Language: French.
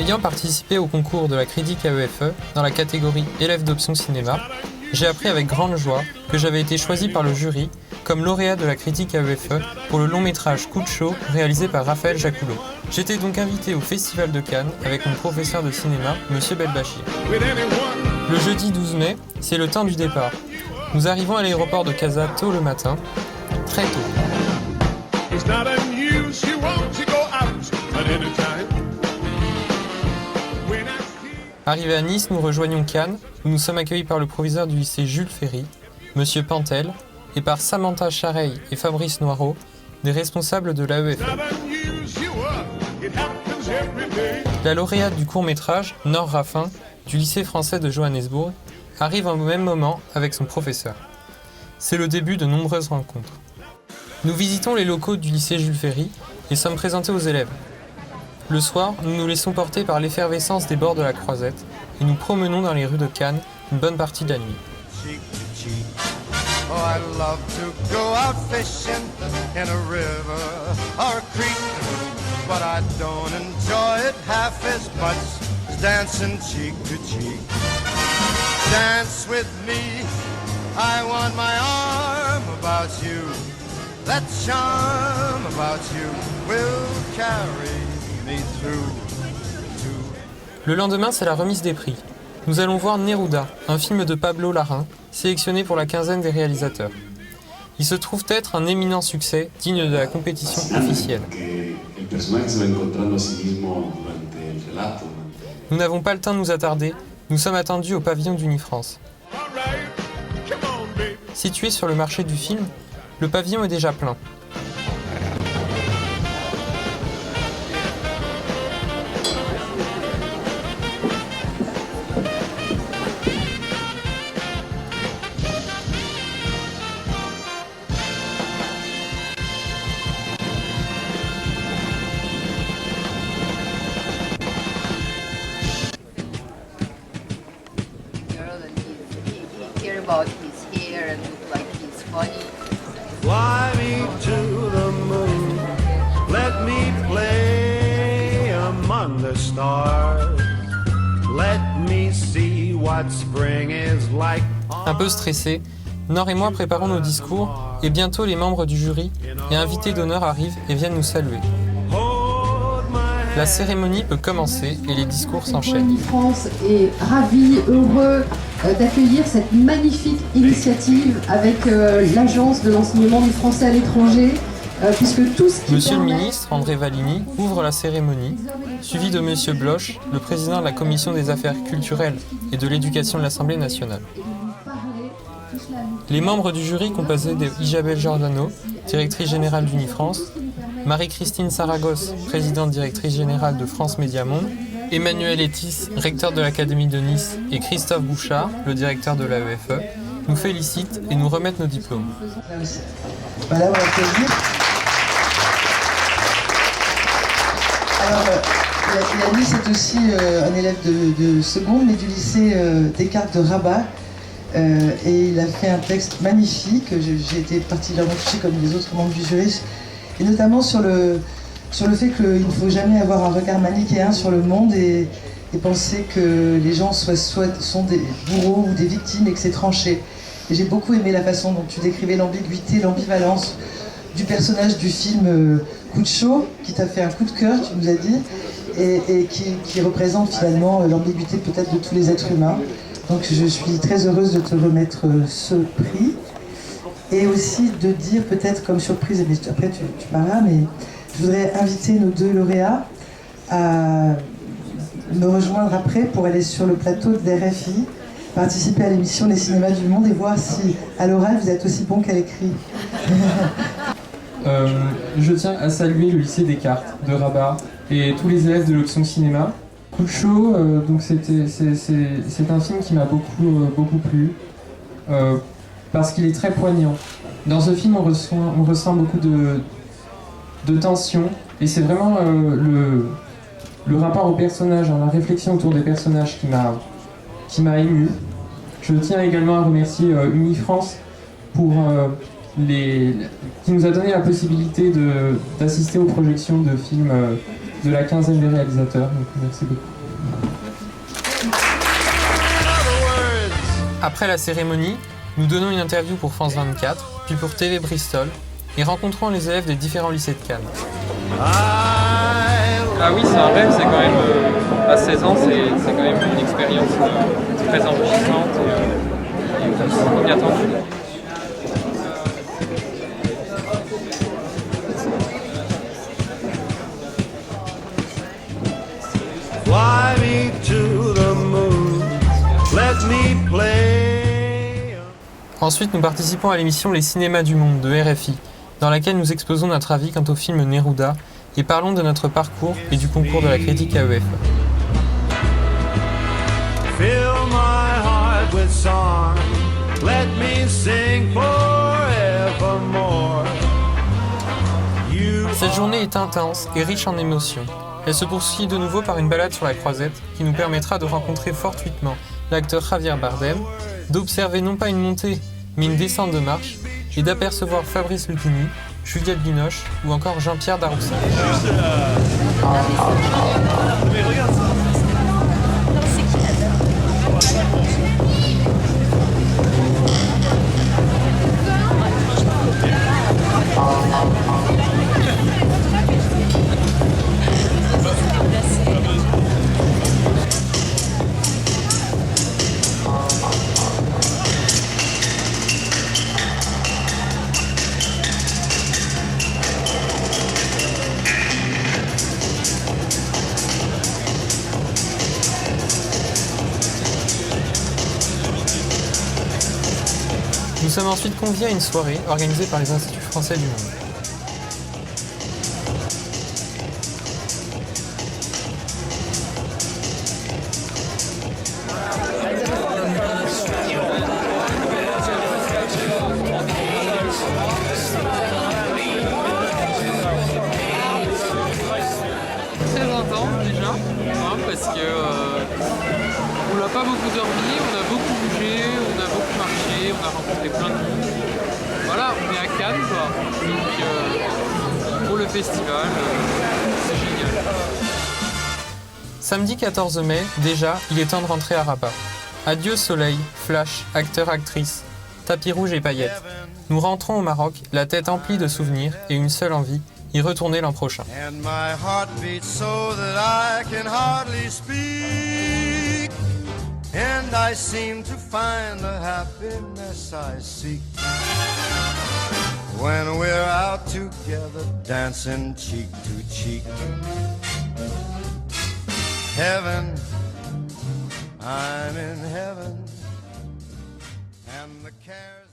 Ayant participé au concours de la critique AEFE dans la catégorie élève d'option cinéma, j'ai appris avec grande joie que j'avais été choisi par le jury comme lauréat de la critique AEFE pour le long métrage Coup de chaud réalisé par Raphaël Jacoulot. J'étais donc invité au Festival de Cannes avec mon professeur de cinéma, Monsieur Belbachir. Le jeudi 12 mai, c'est le temps du départ. Nous arrivons à l'aéroport de Casa tôt le matin, très tôt. Arrivés à Nice, nous rejoignons Cannes, où nous sommes accueillis par le proviseur du lycée Jules Ferry, Monsieur Pantel, et par Samantha Chareil et Fabrice Noireau, des responsables de l'AEFE. La lauréate du court-métrage, Nord Raffin, du lycée français de Johannesburg, arrive au même moment avec son professeur. C'est le début de nombreuses rencontres. Nous visitons les locaux du lycée Jules Ferry et sommes présentés aux élèves. Le soir, nous nous laissons porter par l'effervescence des bords de la Croisette et nous promenons dans les rues de Cannes une bonne partie de la nuit. Oh, I love to go out fishing in a river or a creek, but I don't enjoy it half as much as dancing cheek to cheek. Dance with me, I want my arm about you. That charm about you will carry me through. Le lendemain, c'est la remise des prix. Nous allons voir Neruda, un film de Pablo Larraín, sélectionné pour la quinzaine des réalisateurs. Il se trouve être un éminent succès, digne de la compétition officielle. Nous n'avons pas le temps de nous attarder, nous sommes attendus au pavillon d'Unifrance. Situé sur le marché du film, le pavillon est déjà plein. About his hair and look like he's funny. Fly me to the moon, let me play among the stars, let me see what spring is like. Un peu stressés, Nord et moi préparons nos discours et bientôt les membres du jury et invités d'honneur arrivent et viennent nous saluer. La cérémonie peut commencer et les discours s'enchaînent. France est ravi, heureux d'accueillir cette magnifique initiative avec l'Agence de l'enseignement du français à l'étranger, puisque tout ce qui Monsieur le ministre André Valigny ouvre la cérémonie, suivi de Monsieur Bloch, le président de la Commission des affaires culturelles et de l'éducation de l'Assemblée nationale. Les membres du jury composés d'Isabelle Giordano, directrice générale d'Unifrance, Marie-Christine Saragosse, présidente directrice générale de France Média Monde, Emmanuel Etis, recteur de l'Académie de Nice, et Christophe Bouchard, le directeur de l'AEFE, nous félicitent et nous remettent nos diplômes. Voilà, on va applaudir. Alors, Yannis est aussi un élève de seconde, mais du lycée Descartes de Rabat. Et il a fait un texte magnifique. J'ai été particulièrement touchée comme les autres membres du jury, et notamment sur le fait qu'il ne faut jamais avoir un regard manichéen sur le monde et penser que les gens sont des bourreaux ou des victimes et que c'est tranché. Et j'ai beaucoup aimé la façon dont tu décrivais l'ambiguïté, l'ambivalence du personnage du film Coup de chaud, qui t'a fait un coup de cœur, tu nous as dit, et qui représente finalement l'ambiguïté peut-être de tous les êtres humains. Donc je suis très heureuse de te remettre ce prix. Et aussi de dire peut-être comme surprise, mais après tu parleras, mais je voudrais inviter nos deux lauréats à me rejoindre après pour aller sur le plateau de RFI, participer à l'émission Les Cinémas du Monde et voir si à l'oral vous êtes aussi bon qu'à l'écrit. Je tiens à saluer le lycée Descartes de Rabat et tous les élèves de l'option cinéma. Coup de chaud, donc c'est un film qui m'a beaucoup plu. Parce qu'il est très poignant. Dans ce film, on ressent beaucoup de tension, et c'est vraiment le rapport au personnage, la réflexion autour des personnages qui m'a ému. Je tiens également à remercier Unifrance qui nous a donné la possibilité d'assister aux projections de films de la quinzaine des réalisateurs. Donc, merci beaucoup. Après la cérémonie, nous donnons une interview pour France 24, puis pour TV Bristol, et rencontrons les élèves des différents lycées de Cannes. Ah oui, c'est un rêve, c'est quand même, à 16 ans, c'est quand même une expérience très enrichissante et on m'y attendait. Fly me to the moon, let me play. Ensuite, nous participons à l'émission Les Cinémas du Monde de RFI, dans laquelle nous exposons notre avis quant au film Neruda et parlons de notre parcours et du concours de la critique AEFE. Fill my heart with song, let me sing forevermore. Cette journée est intense et riche en émotions. Elle se poursuit de nouveau par une balade sur la Croisette qui nous permettra de rencontrer fortuitement l'acteur Javier Bardem, d'observer non pas une montée mais une descente de marche et d'apercevoir Fabrice Lucchini, Juliette Binoche ou encore Jean-Pierre Daroussin. Nous sommes ensuite conviés à une soirée organisée par les Instituts français du monde. Très intense déjà, parce que on n'a pas beaucoup dormi, on a beaucoup bougé, on a beaucoup marché, on a rencontré plein de monde. Voilà, on est à Cannes quoi. Donc pour le festival, c'est génial. Samedi 14 mai, déjà, il est temps de rentrer à Rabat. Adieu soleil, flash, acteurs, actrices, tapis rouge et paillettes. Nous rentrons au Maroc, la tête emplie de souvenirs et une seule envie, y retourner l'an prochain. And my heart beats so that I can hardly speak. And I seem to find the happiness I seek when we're out together dancing cheek to cheek. Heaven, I'm in heaven, and the cares